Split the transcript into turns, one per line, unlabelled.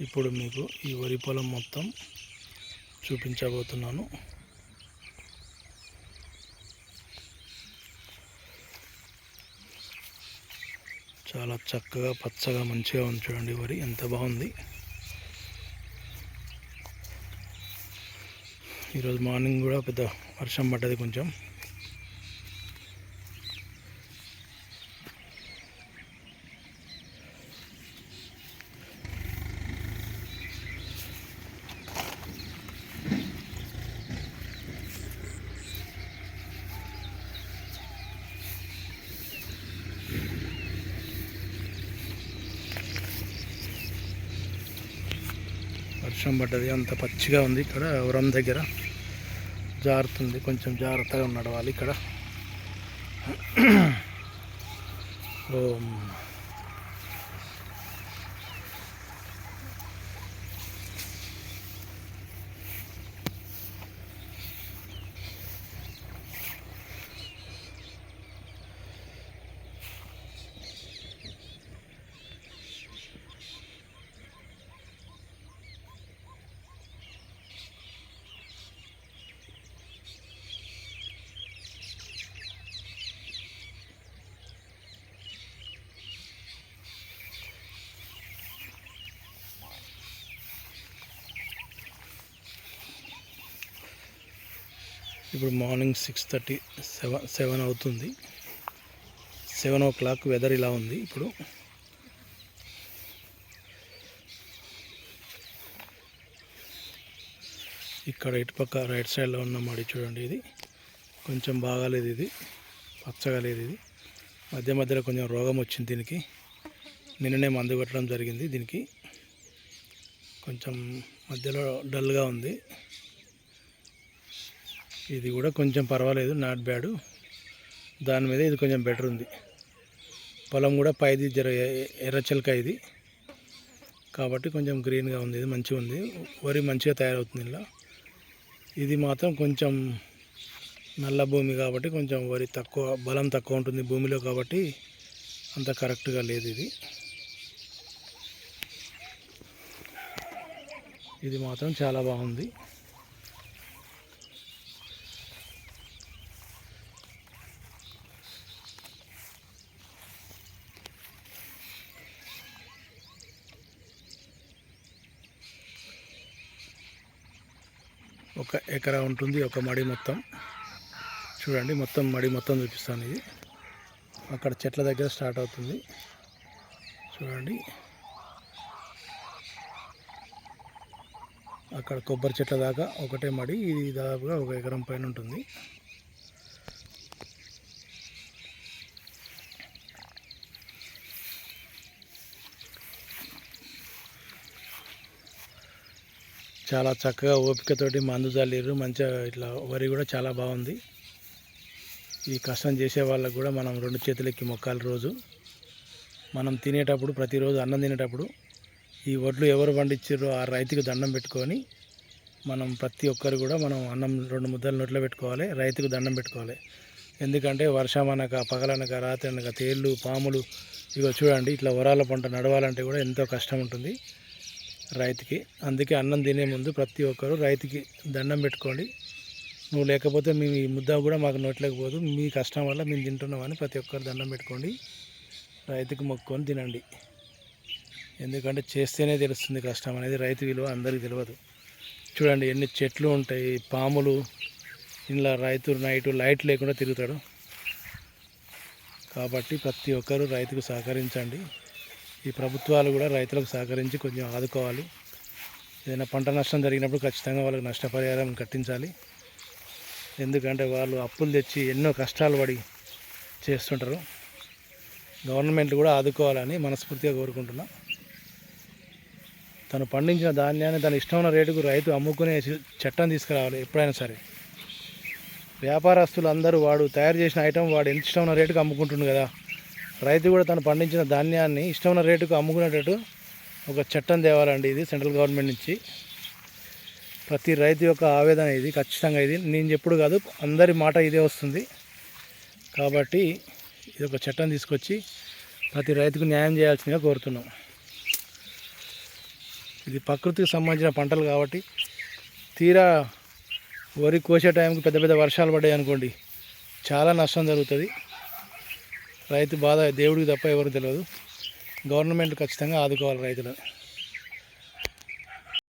ఇప్పుడు మీకు ఈ వరి పొలం మొత్తం చూపించబోతున్నాను. చాలా చక్కగా పచ్చగా మంచిగా ఉంది. చూడండి వరి ఎంత బాగుంది. ఈరోజు మార్నింగ్ కూడా పెద్ద వర్షం పడ్డది. కొంచెం వర్షం పడ్డది, అంత పచ్చిగా ఉంది. ఇక్కడ వరం దగ్గర జారుతుంది, కొంచెం జాగ్రత్తగా నడవాలి ఇక్కడ. ఇప్పుడు మార్నింగ్ 6:30 7 అవుతుంది. 7 o'clock. వెదర్ ఇలా ఉంది. ఇప్పుడు ఇక్కడ ఇటుపక్క రైట్ సైడ్లో ఉన్న మడి చూడండి, ఇది కొంచెం బాగాలేదు, ఇది పచ్చగా లేదు. ఇది మధ్య మధ్యలో కొంచెం రోగం వచ్చింది దీనికి. నిన్ననే మందు కొట్టడం జరిగింది. దీనికి కొంచెం మధ్యలో డల్గా ఉంది. ఇది కూడా కొంచెం పర్వాలేదు, నాట్ బ్యాడ్. దాని మీద ఇది కొంచెం బెటర్ ఉంది. పొలం కూడా పైది జర ఎర్రచిలక ఇది కాబట్టి కొంచెం గ్రీన్గా ఉంది. ఇది మంచిగా ఉంది. వరి మంచిగా తయారవుతుంది ఇలా. ఇది మాత్రం కొంచెం నల్ల భూమి కాబట్టి కొంచెం వరి తక్కువ, బలం తక్కువ ఉంటుంది భూమిలో కాబట్టి అంత కరెక్ట్గా లేదు ఇది. ఇది మాత్రం చాలా బాగుంది. ఒక ఎకరా ఉంటుంది ఒక మడి మొత్తం. చూడండి మొత్తం మడి మొత్తం చూపిస్తాను. ఇది అక్కడ చెట్ల దగ్గర స్టార్ట్ అవుతుంది చూడండి. అక్కడ కొబ్బరి చెట్ల దాకా ఒకటే మడి. ఇది దాదాపుగా 1 ఎకరం పైన ఉంటుంది. చాలా చక్కగా ఓపికతోటి మందు చల్లిర్రు. మంచిగా ఇట్లా వరి కూడా చాలా బాగుంది. ఈ కష్టం చేసే వాళ్ళకు కూడా మనం 2 చేతులెక్కి మొక్కాలి. రోజు మనం తినేటప్పుడు, ప్రతిరోజు అన్నం తినేటప్పుడు ఈ వడ్లు ఎవరు పండించారో ఆ రైతుకు దండం పెట్టుకొని మనం ప్రతి ఒక్కరు కూడా మనం అన్నం 2 ముద్దలు నోట్లో పెట్టుకోవాలి, రైతుకు దండం పెట్టుకోవాలి. ఎందుకంటే వర్షం అనక, పగలనక, రాత్రి అనక తేళ్ళు, పాములు, ఇగో చూడండి ఇట్లా వరాల పంట నడవాలంటే కూడా ఎంతో కష్టం ఉంటుంది రైతుకి. అందుకే అన్నం తినే ముందు ప్రతి ఒక్కరు రైతుకి దండం పెట్టుకోండి. నువ్వు లేకపోతే మేము ఈ ముద్ద కూడా మాకు నోట్లోకి పోదు, మీ కష్టం వల్ల మేము తింటున్నామని ప్రతి ఒక్కరు దండం పెట్టుకోండి. రైతుకి మొక్కుకొని తినండి. ఎందుకంటే చేస్తేనే తెలుస్తుంది కష్టం అనేది. రైతు విలువ అందరికీ తెలియదు. చూడండి ఎన్ని చెట్లు ఉంటాయి, పాములు. ఇలా రైతు నైటు లైట్ లేకుండా తిరుగుతాడు. కాబట్టి ప్రతి ఒక్కరు రైతుకు సహకరించండి. ఈ ప్రభుత్వాలు కూడా రైతులకు సహకరించి కొంచెం ఆదుకోవాలి. ఏదైనా పంట నష్టం జరిగినప్పుడు ఖచ్చితంగా వాళ్ళకి నష్టపరిహారం కట్టించాలి. ఎందుకంటే వాళ్ళు అప్పులు తెచ్చి ఎన్నో కష్టాలు పడి చేస్తుంటారు. గవర్నమెంట్ కూడా ఆదుకోవాలని మనస్ఫూర్తిగా కోరుకుంటున్నా. తను పండించిన ధాన్యాన్ని తన ఇష్టం ఉన్న రేటుకు రైతు అమ్ముకునే చట్టం తీసుకురావాలి ఎప్పుడైనా సరే. వ్యాపారస్తులు అందరూ వాడు తయారు చేసిన ఐటమ్ వాడు ఎంత ఇష్టం ఉన్న రేటుకు అమ్ముకుంటుంది కదా. రైతు కూడా తను పండించిన ధాన్యాన్ని ఇష్టం ఉన్న రేటుకు అమ్ముకునేటట్టు ఒక చట్టం తేవాలండి. ఇది సెంట్రల్ గవర్నమెంట్ నుంచి. ప్రతి రైతు యొక్క ఆవేదన ఇది. ఖచ్చితంగా ఇది నేను చెప్పుడు కాదు, అందరి మాట ఇదే వస్తుంది. కాబట్టి ఇది ఒక చట్టం తీసుకొచ్చి ప్రతి రైతుకు న్యాయం చేయాల్సిందిగా కోరుతున్నాం. ఇది ప్రకృతికి సంబంధించిన పంటలు కాబట్టి తీరా వరి కోసే టైంకి పెద్ద పెద్ద వర్షాలు పడ్డాయి అనుకోండి, చాలా నష్టం జరుగుతుంది. రైతు బాధ దేవుడికి తప్ప ఎవరికి తెలియదు. గవర్నమెంట్ ఖచ్చితంగా ఆదుకోవాలి రైతులను.